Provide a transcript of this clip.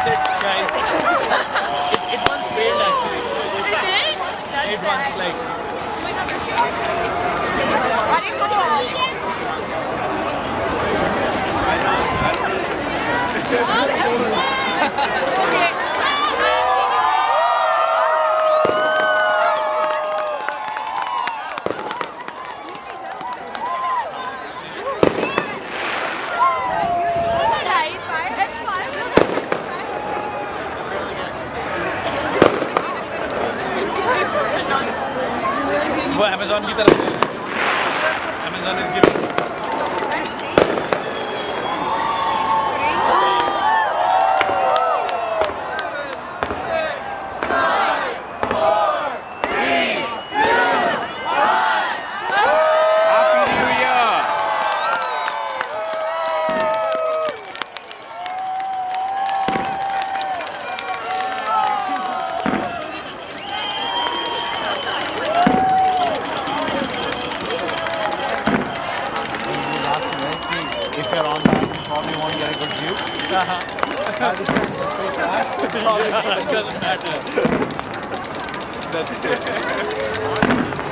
That's it, guys. It once failed actually. It did? That's It once like. वो Amazon की तरफ से Amazon is giving If you're on that, you probably want to get a good view. it doesn't matter. That's it.